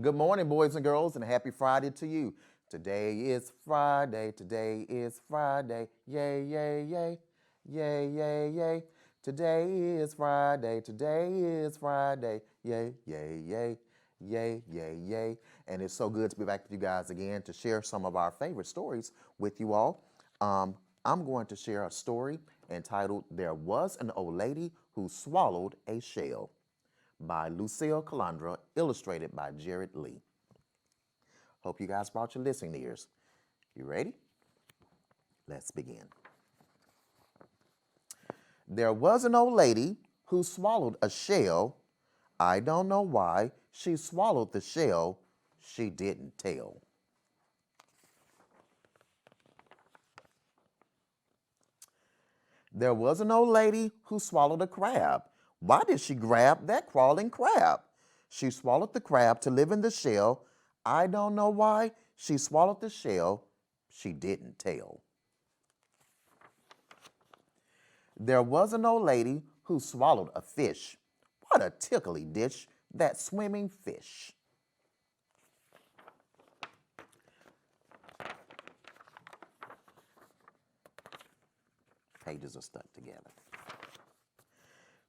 Good morning, boys and girls, and happy Friday to you. Today is Friday. Today is Friday. Yay, yay, yay. Yay, yay, yay. Today is Friday. Today is Friday. Yay, yay, yay. Yay, yay, yay. And it's so good to be back with you guys again to share some of our favorite stories with you all. I'm going to share a story entitled There Was an Old Lady Who Swallowed a Shell by Lucille Calandra, illustrated by Jared Lee. Hope you guys brought your listening ears. You ready? Let's begin. There was an old lady who swallowed a shell. I don't know why she swallowed the shell. She didn't tell. There was an old lady who swallowed a crab. Why did she grab that crawling crab? She swallowed the crab to live in the shell. I don't know why she swallowed the shell. She didn't tell. There was an old lady who swallowed a fish. What a tickly dish, that swimming fish. Pages are stuck together.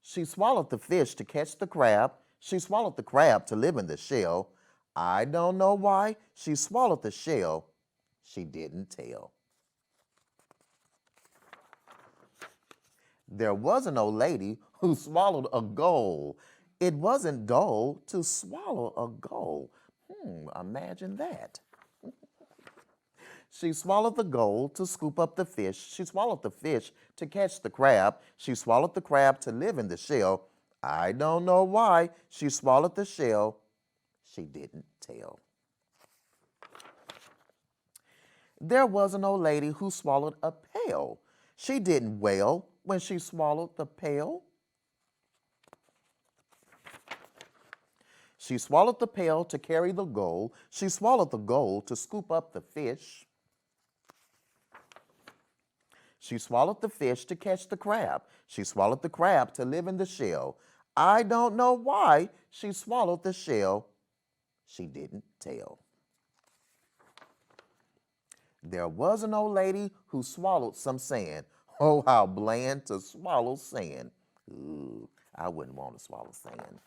She swallowed the fish to catch the crab. She swallowed the crab to live in the shell. I don't know why she swallowed the shell. She didn't tell. There was an old lady who swallowed a goal. It wasn't dull to swallow a goal. Imagine that. She swallowed the goal to scoop up the fish. She swallowed the fish to catch the crab. She swallowed the crab to live in the shell. I don't know why she swallowed the shell. She didn't tell. There was an old lady who swallowed a pail. She didn't wail when she swallowed the pail. She swallowed the pail to carry the goal. She swallowed the goal to scoop up the fish. She swallowed the fish to catch the crab. She swallowed the crab to live in the shell. I don't know why she swallowed the shell. She didn't tell. There was an old lady who swallowed some sand. Oh, how bland to swallow sand. Ooh, I wouldn't want to swallow sand.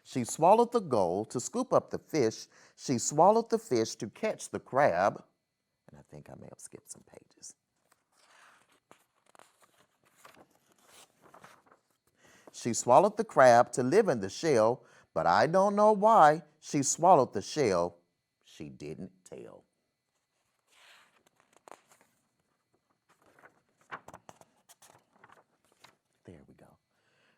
She swallowed the goal to scoop up the fish. She swallowed the fish to catch the crab. And I think I may have skipped some pages. She swallowed the crab to live in the shell, but I don't know why she swallowed the shell. She didn't tell. There we go.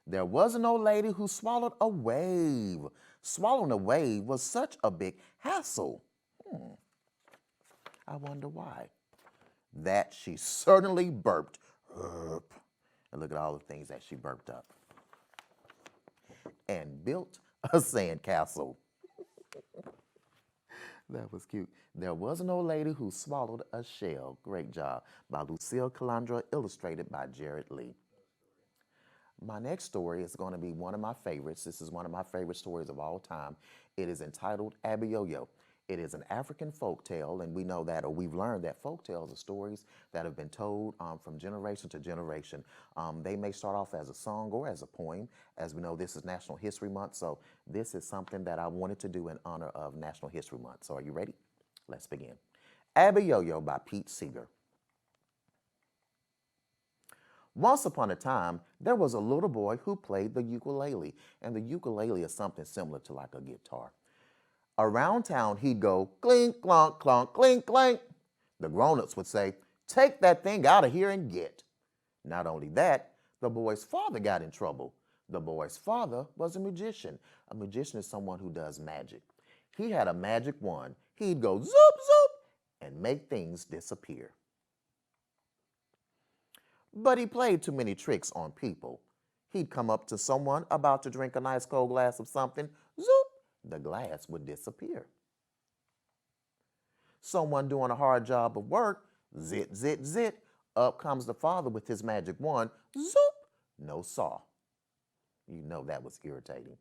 There was an old lady who swallowed a wave. Swallowing a wave was such a big hassle. I wonder why. That she certainly burped. And look at all the things that she burped up. And built a sandcastle. That was cute. There was an old lady who swallowed a shell. Great job. By Lucille Calandra, illustrated by Jared Lee. My next story is going to be one of my favorites. This is one of my favorite stories of all time. It is entitled Abba. It is an African folk tale, and we know that, or we've learned that folk tales are stories that have been told from generation to generation. They may start off as a song or as a poem. As we know, this is National History Month, so this is something that I wanted to do in honor of National History Month. So are you ready? Let's begin. Abba by Pete Seeger. Once upon a time, there was a little boy who played the ukulele, and the ukulele is something similar to like a guitar. Around town, he'd go clink, clonk, clonk, clink, clank. The grown-ups would say, take that thing out of here and get. Not only that, the boy's father got in trouble. The boy's father was a magician. A magician is someone who does magic. He had a magic wand. He'd go zoop, zoop, and make things disappear. But he played too many tricks on people. He'd come up to someone about to drink a nice cold glass of something, zoop, the glass would disappear. Someone doing a hard job of work, zit, zit, zit, up comes the father with his magic wand, zoop, no saw. You know that was irritating.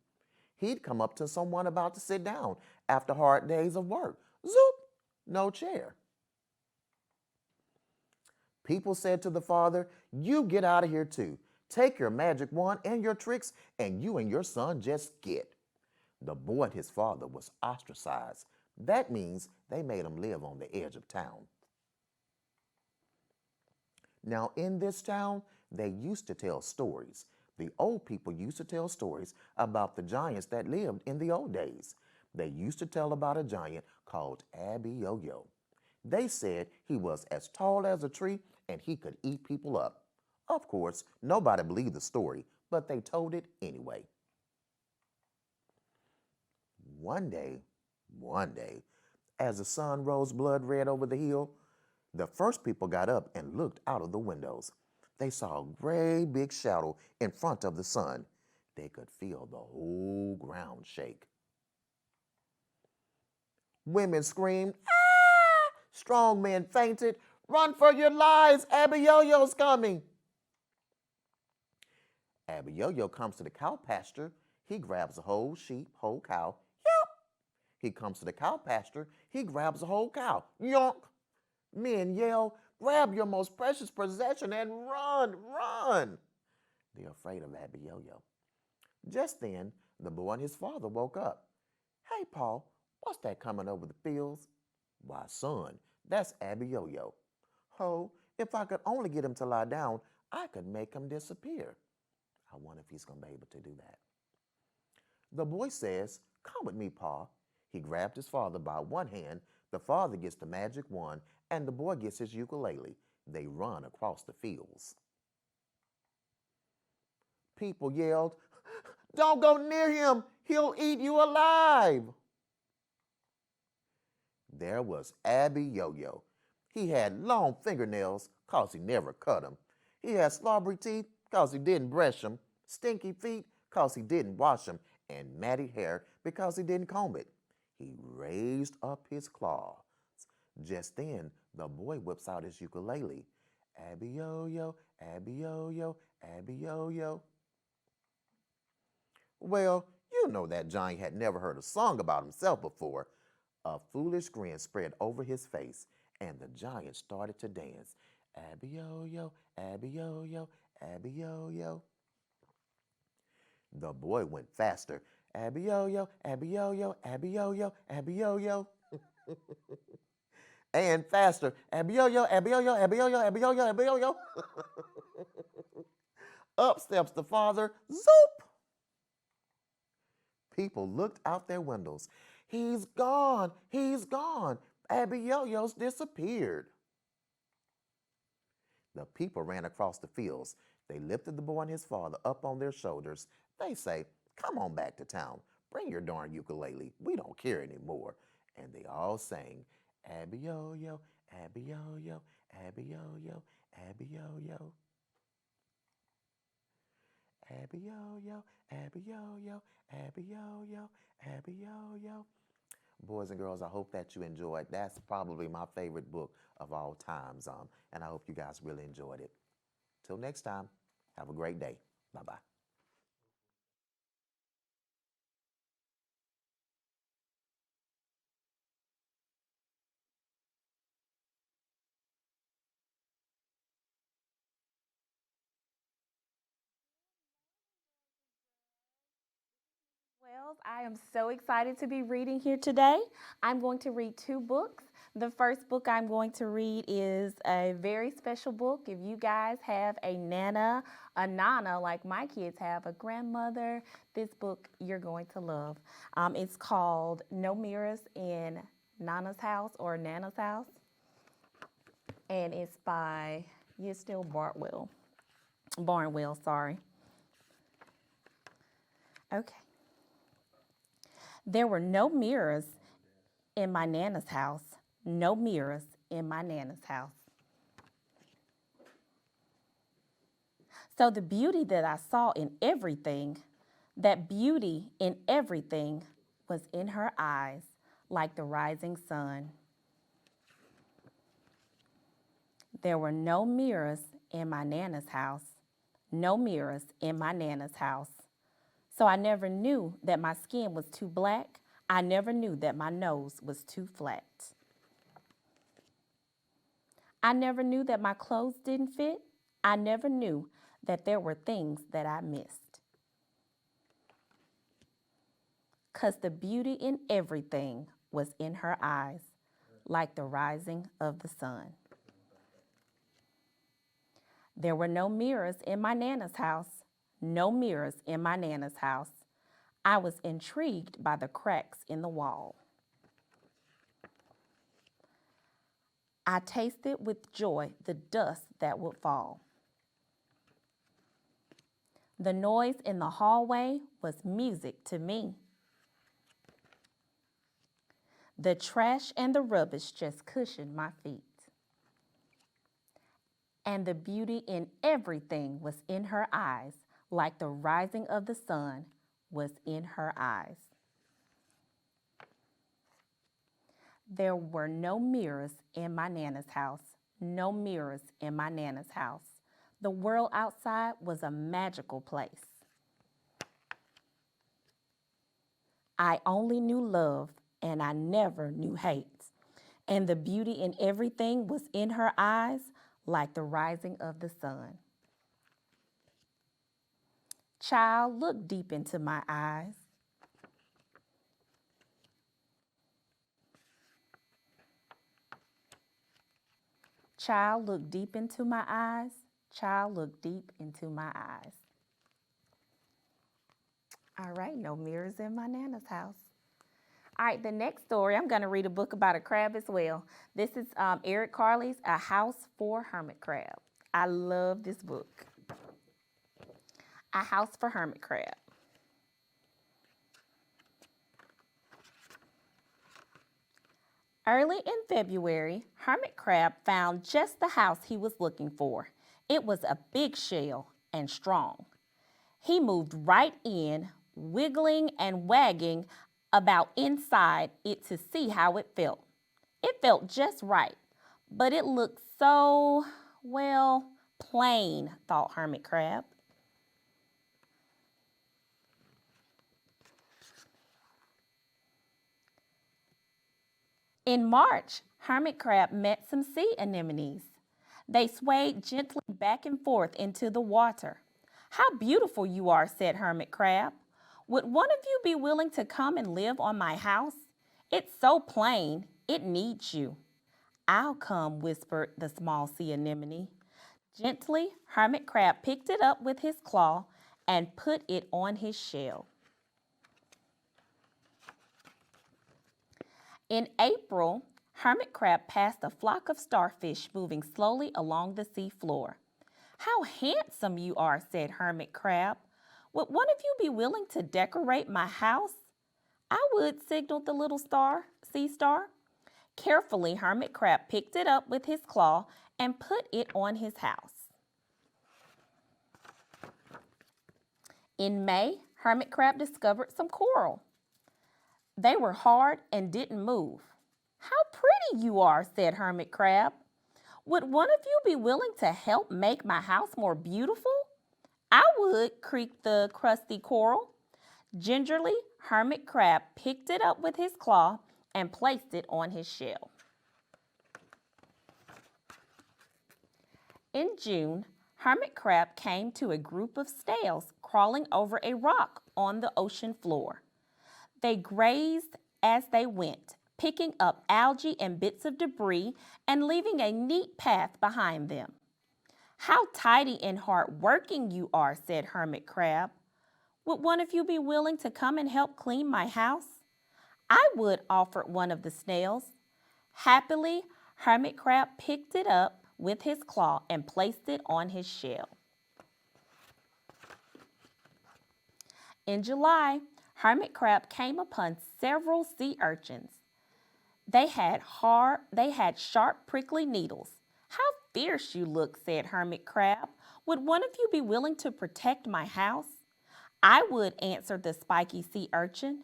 He'd come up to someone about to sit down after hard days of work. Zoop, no chair. People said to the father, "You get out of here too. Take your magic wand and your tricks, and you and your son just get." The boy and his father was ostracized. That means they made him live on the edge of town. Now, in this town, they used to tell stories. The old people used to tell stories about the giants that lived in the old days. They used to tell about a giant called Abba. They said he was as tall as a tree and he could eat people up. Of course, nobody believed the story, but they told it anyway. One day, one day, as the sun rose blood red over the hill, the first people got up and looked out of the windows. They saw a great big shadow in front of the sun. They could feel the whole ground shake. Women screamed, "Ah!" Strong men fainted. "Run for your lives, Abba-Yo-Yo's coming." Abba-Yo-Yo comes to the cow pasture. He grabs a whole sheep, whole cow. Yep. He comes to the cow pasture. He grabs a whole cow. Yonk. Men yell, "Grab your most precious possession and run, run." They're afraid of Abba-Yo-Yo. Just then, the boy and his father woke up. "Hey, Paul, what's that coming over the fields?" "Why, son, that's Abba-Yo-Yo." "Oh, if I could only get him to lie down, I could make him disappear." I wonder if he's going to be able to do that. The boy says, "Come with me, Pa." He grabbed his father by one hand. The father gets the magic wand, and the boy gets his ukulele. They run across the fields. People yelled, "Don't go near him! He'll eat you alive!" There was Abba-Yo-Yo. He had long fingernails because he never cut them. He had slobbery teeth because he didn't brush them, stinky feet because he didn't wash them, and matted hair because he didn't comb it. He raised up his claws. Just then, the boy whips out his ukulele. Abba-Yo-Yo, Abba-Yo-Yo, Abba-Yo-Yo. Well, you know that giant had never heard a song about himself before. A foolish grin spread over his face, and the giant started to dance. Abba-Yo-Yo, Abba-Yo-Yo, Abba-Yo-Yo. The boy went faster. Abba-Yo-Yo, Abba-Yo-Yo, Abba-Yo-Yo, Abba-Yo-Yo. And faster. Abba-Yo-Yo, Abba-Yo-Yo, Abba-Yo-Yo, Abba-Yo-Yo, Abba-Yo-Yo. Up steps the father. Zoop! People looked out their windows. "He's gone! He's gone! Abba-Yo-Yo's disappeared." The people ran across the fields. They lifted the boy and his father up on their shoulders. They say, "Come on back to town. Bring your darn ukulele. We don't care anymore." And they all sang, "Abba-Yo-Yo, Abba-Yo-Yo, Abba-Yo-Yo, Abba-Yo-Yo. Abba-Yo-Yo, Abba-Yo-Yo, Abba-Yo-Yo, Abba-Yo-Yo." Boys and girls, I hope that you enjoyed. That's probably my favorite book of all times, and I hope you guys really enjoyed it. Till next time, have a great day. Bye-bye. Wells, I am so excited to be reading here today. I'm going to read two books. The first book I'm going to read is a very special book. If you guys have a nana like my kids have, a grandmother, this book you're going to love. It's called No Mirrors in Nana's House or Nana's House, and it's by Yistil Barnwell, sorry. Okay. There were no mirrors in my Nana's house. No mirrors in my Nana's house. So the beauty that I saw in everything, that beauty in everything was in her eyes like the rising sun. There were no mirrors in my Nana's house. No mirrors in my Nana's house. So I never knew that my skin was too black. I never knew that my nose was too flat. I never knew that my clothes didn't fit. I never knew that there were things that I missed. 'Cause the beauty in everything was in her eyes, like the rising of the sun. There were no mirrors in my Nana's house. No mirrors in my Nana's house. I was intrigued by the cracks in the wall. I tasted with joy the dust that would fall. The noise in the hallway was music to me. The trash and the rubbish just cushioned my feet. And the beauty in everything was in her eyes, like the rising of the sun was in her eyes. There were no mirrors in my Nana's house. No mirrors in my Nana's house. The world outside was a magical place. I only knew love and I never knew hate. And the beauty in everything was in her eyes, like the rising of the sun. Child, look deep into my eyes. Child, look deep into my eyes. Child, look deep into my eyes. All right, no mirrors in my Nana's house. All right, the next story, I'm going to read a book about a crab as well. This is Erik Carley's A House for Hermit Crab. I love this book. A House for Hermit Crab. Early in February, Hermit Crab found just the house he was looking for. It was a big shell and strong. He moved right in, wiggling and wagging about inside it to see how it felt. It felt just right, but it looked so, well, plain, thought Hermit Crab. In March, Hermit Crab met some sea anemones. They swayed gently back and forth into the water. How beautiful you are, said Hermit Crab. Would one of you be willing to come and live on my house? It's so plain, it needs you. I'll come, whispered the small sea anemone. Gently, Hermit Crab picked it up with his claw and put it on his shell. In April, Hermit Crab passed a flock of starfish moving slowly along the sea floor. How handsome you are, said Hermit Crab. Would one of you be willing to decorate my house? I would, signaled the little sea star. Carefully, Hermit Crab picked it up with his claw and put it on his house. In May, Hermit Crab discovered some coral. They were hard and didn't move. How pretty you are, said Hermit Crab. Would one of you be willing to help make my house more beautiful? I would, creaked the crusty coral. Gingerly, Hermit Crab picked it up with his claw and placed it on his shell. In June, Hermit Crab came to a group of snails crawling over a rock on the ocean floor. They grazed as they went, picking up algae and bits of debris and leaving a neat path behind them. How tidy and hard-working you are, said Hermit Crab. Would one of you be willing to come and help clean my house? I would, offered one of the snails. Happily, Hermit Crab picked it up with his claw and placed it on his shell. In July, Hermit Crab came upon several sea urchins. They had sharp, prickly needles. How fierce you look, said Hermit Crab. Would one of you be willing to protect my house? I would, answered the spiky sea urchin.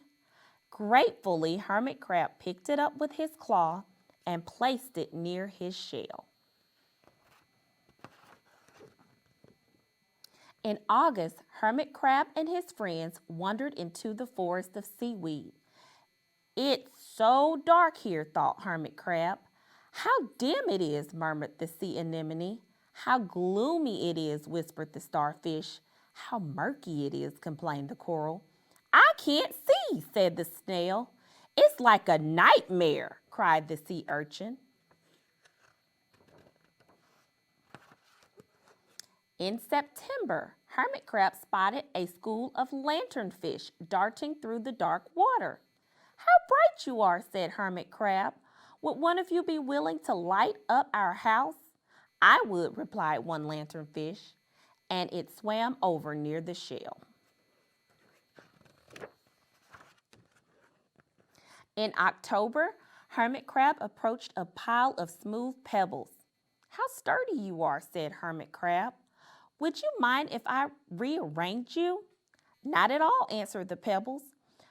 Gratefully, Hermit Crab picked it up with his claw and placed it near his shell. In August, Hermit Crab and his friends wandered into the forest of seaweed. It's so dark here, thought Hermit Crab. How dim it is, murmured the sea anemone. How gloomy it is, whispered the starfish. How murky it is, complained the coral. I can't see, said the snail. It's like a nightmare, cried the sea urchin. In September, Hermit Crab spotted a school of lanternfish darting through the dark water. How bright you are, said Hermit Crab. Would one of you be willing to light up our house? I would, replied one lanternfish, and it swam over near the shell. In October, Hermit Crab approached a pile of smooth pebbles. How sturdy you are, said Hermit Crab. Would you mind if I rearranged you? Not at all, answered the pebbles.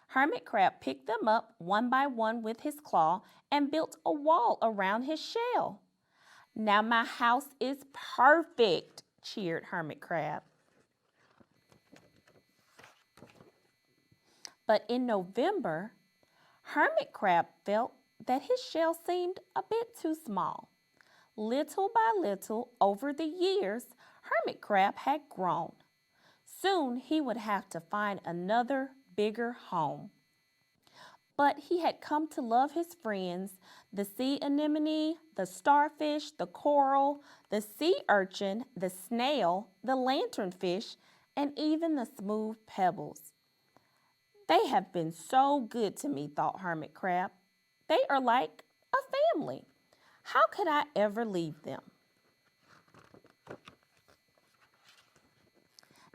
Hermit Crab picked them up one by one with his claw and built a wall around his shell. Now my house is perfect, cheered Hermit Crab. But in November, Hermit Crab felt that his shell seemed a bit too small. Little by little, over the years, Hermit Crab had grown. Soon he would have to find another bigger home. But he had come to love his friends, the sea anemone, the starfish, the coral, the sea urchin, the snail, the lanternfish, and even the smooth pebbles. They have been so good to me, thought Hermit Crab. They are like a family. How could I ever leave them?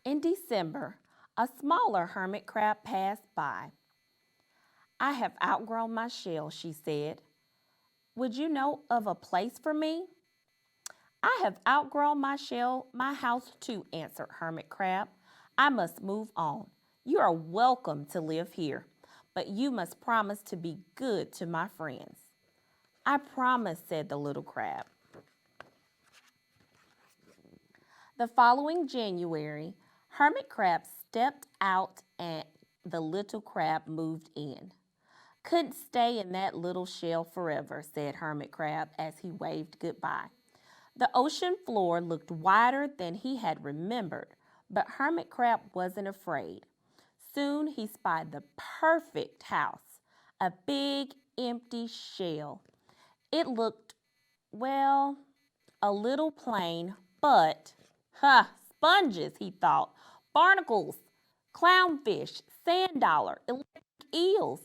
In December, a smaller hermit crab passed by. I have outgrown my shell, she said. Would you know of a place for me? I have outgrown my shell, my house too, answered Hermit Crab. I must move on. You are welcome to live here, but you must promise to be good to my friends. I promise, said the little crab. The following January, Hermit Crab stepped out and the little crab moved in. Couldn't stay in that little shell forever, said Hermit Crab as he waved goodbye. The ocean floor looked wider than he had remembered, but Hermit Crab wasn't afraid. Soon he spied the perfect house, a big empty shell. It looked, well, a little plain, but, sponges, he thought, barnacles, clownfish, sand dollar, electric eels.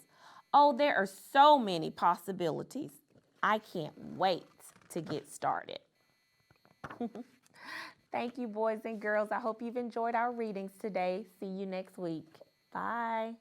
Oh, there are so many possibilities. I can't wait to get started. Thank you, boys and girls. I hope you've enjoyed our readings today. See you next week. Bye.